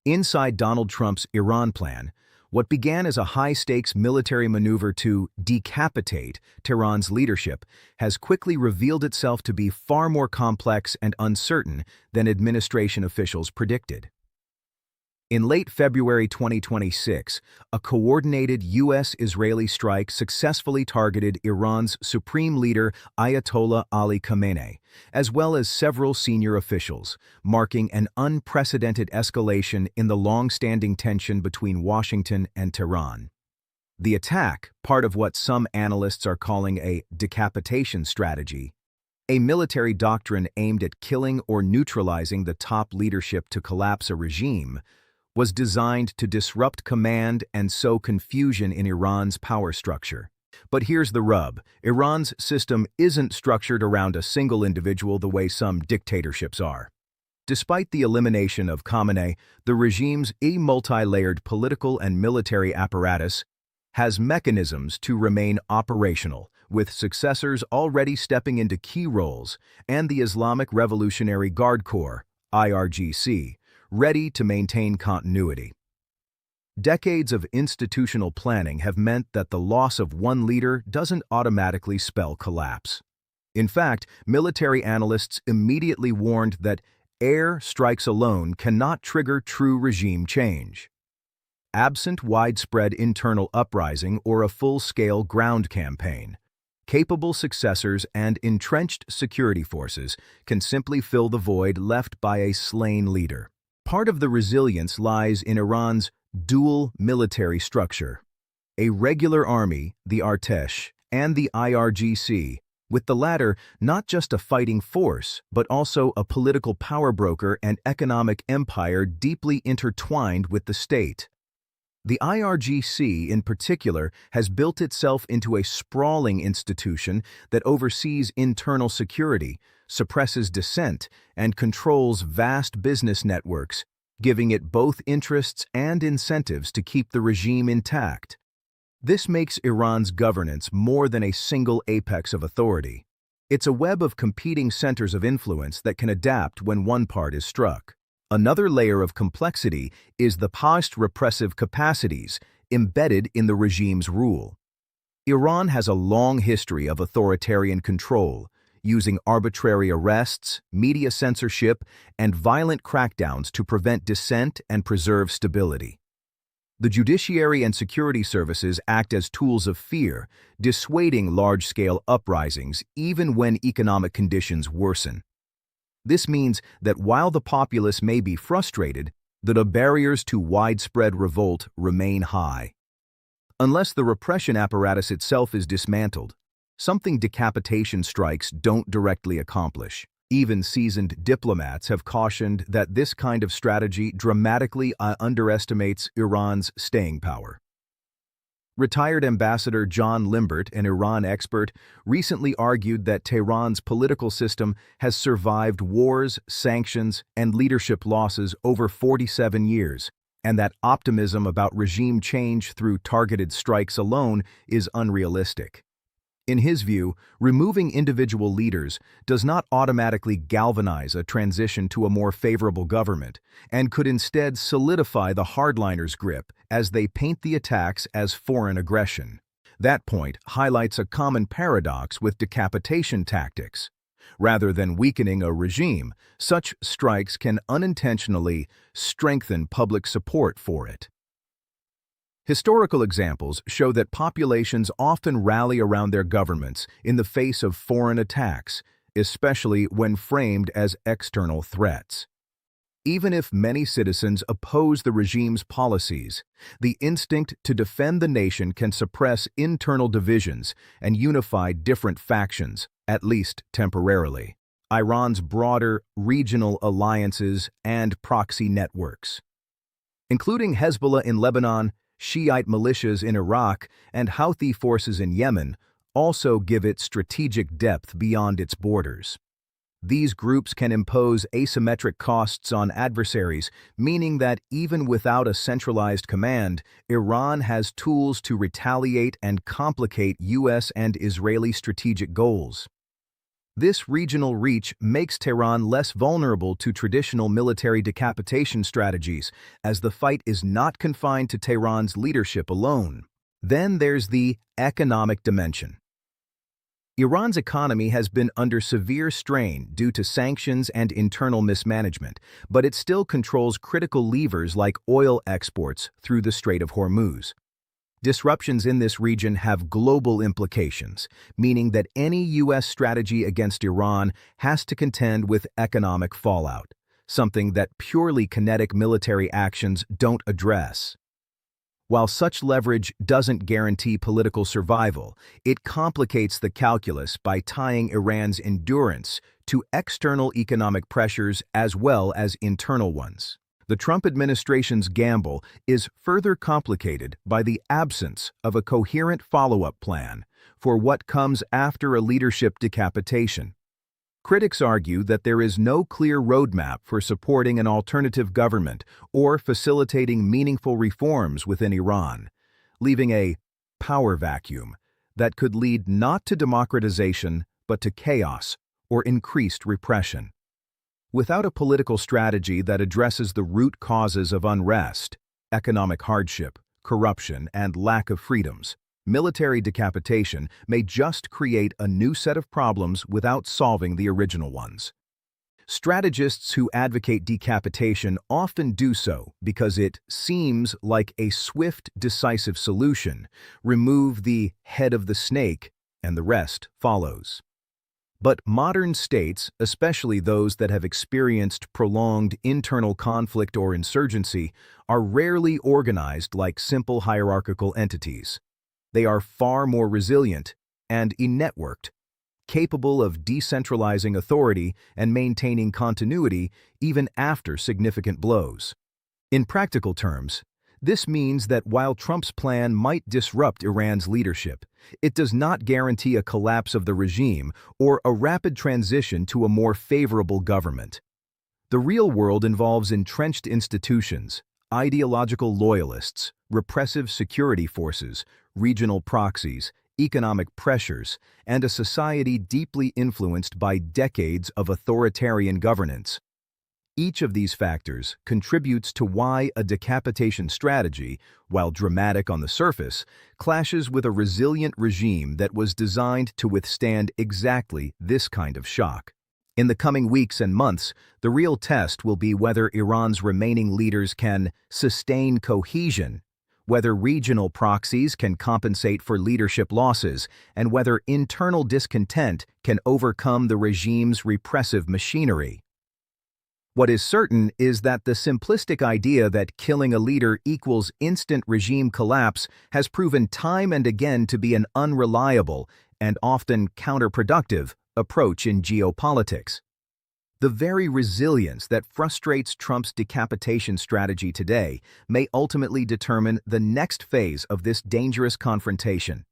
Inside Donald Trump's Iran plan, what began as a high-stakes military maneuver to decapitate Tehran's leadership has quickly revealed itself to be far more complex and uncertain than administration officials predicted. In late February 2026, a coordinated U.S.-Israeli strike successfully targeted Iran's supreme leader Ayatollah Ali Khamenei, as well as several senior officials, marking an unprecedented escalation in the long-standing tension between Washington and Tehran. The attack, part of what some analysts are calling a decapitation strategy, a military doctrine aimed at killing or neutralizing the top leadership to collapse a regime, was designed to disrupt command and sow confusion in Iran's power structure. But here's the rub. Iran's system isn't structured around a single individual the way some dictatorships are. Despite the elimination of Khamenei, the regime's multi-layered political and military apparatus has mechanisms to remain operational, with successors already stepping into key roles, and the Islamic Revolutionary Guard Corps, IRGC, ready to maintain continuity. Decades of institutional planning have meant that the loss of one leader doesn't automatically spell collapse. In fact, military analysts immediately warned that air strikes alone cannot trigger true regime change. Absent widespread internal uprising or a full-scale ground campaign, capable successors and entrenched security forces can simply fill the void left by a slain leader. Part of the resilience lies in Iran's dual military structure. A regular army, the Artesh, and the IRGC, with the latter not just a fighting force, but also a political power broker and economic empire deeply intertwined with the state. The IRGC, in particular, has built itself into a sprawling institution that oversees internal security, suppresses dissent, and controls vast business networks, giving it both interests and incentives to keep the regime intact. This makes Iran's governance more than a single apex of authority. It's a web of competing centers of influence that can adapt when one part is struck. Another layer of complexity is the post-repressive capacities embedded in the regime's rule. Iran has a long history of authoritarian control, using arbitrary arrests, media censorship, and violent crackdowns to prevent dissent and preserve stability. The judiciary and security services act as tools of fear, dissuading large-scale uprisings even when economic conditions worsen. This means that while the populace may be frustrated, the barriers to widespread revolt remain high. Unless the repression apparatus itself is dismantled, something decapitation strikes don't directly accomplish. Even seasoned diplomats have cautioned that this kind of strategy dramatically underestimates Iran's staying power. Retired Ambassador John Limbert, an Iran expert, recently argued that Tehran's political system has survived wars, sanctions, and leadership losses over 47 years, and that optimism about regime change through targeted strikes alone is unrealistic. In his view, removing individual leaders does not automatically galvanize a transition to a more favorable government, and could instead solidify the hardliners' grip as they paint the attacks as foreign aggression. That point highlights a common paradox with decapitation tactics. Rather than weakening a regime, such strikes can unintentionally strengthen public support for it. Historical examples show that populations often rally around their governments in the face of foreign attacks, especially when framed as external threats. Even if many citizens oppose the regime's policies, the instinct to defend the nation can suppress internal divisions and unify different factions, at least temporarily. Iran's broader regional alliances and proxy networks, including Hezbollah in Lebanon, Shiite militias in Iraq, and Houthi forces in Yemen, also give it strategic depth beyond its borders. These groups can impose asymmetric costs on adversaries, meaning that even without a centralized command, Iran has tools to retaliate and complicate U.S. and Israeli strategic goals. This regional reach makes Tehran less vulnerable to traditional military decapitation strategies, as the fight is not confined to Tehran's leadership alone. Then there's the economic dimension. Iran's economy has been under severe strain due to sanctions and internal mismanagement, but it still controls critical levers like oil exports through the Strait of Hormuz. Disruptions in this region have global implications, meaning that any U.S. strategy against Iran has to contend with economic fallout, something that purely kinetic military actions don't address. While such leverage doesn't guarantee political survival, it complicates the calculus by tying Iran's endurance to external economic pressures as well as internal ones. The Trump administration's gamble is further complicated by the absence of a coherent follow-up plan for what comes after a leadership decapitation. Critics argue that there is no clear roadmap for supporting an alternative government or facilitating meaningful reforms within Iran, leaving a power vacuum that could lead not to democratization but to chaos or increased repression. Without a political strategy that addresses the root causes of unrest, economic hardship, corruption, and lack of freedoms, military decapitation may just create a new set of problems without solving the original ones. Strategists who advocate decapitation often do so because it seems like a swift, decisive solution. Remove the head of the snake, and the rest follows. But modern states, especially those that have experienced prolonged internal conflict or insurgency, are rarely organized like simple hierarchical entities. They are far more resilient and networked, capable of decentralizing authority and maintaining continuity even after significant blows. In practical terms, this means that while Trump's plan might disrupt Iran's leadership, it does not guarantee a collapse of the regime or a rapid transition to a more favorable government. The real world involves entrenched institutions, ideological loyalists, repressive security forces, regional proxies, economic pressures, and a society deeply influenced by decades of authoritarian governance. Each of these factors contributes to why a decapitation strategy, while dramatic on the surface, clashes with a resilient regime that was designed to withstand exactly this kind of shock. In the coming weeks and months, the real test will be whether Iran's remaining leaders can sustain cohesion, whether regional proxies can compensate for leadership losses, and whether internal discontent can overcome the regime's repressive machinery. What is certain is that the simplistic idea that killing a leader equals instant regime collapse has proven time and again to be an unreliable and often counterproductive approach in geopolitics. The very resilience that frustrates Trump's decapitation strategy today may ultimately determine the next phase of this dangerous confrontation.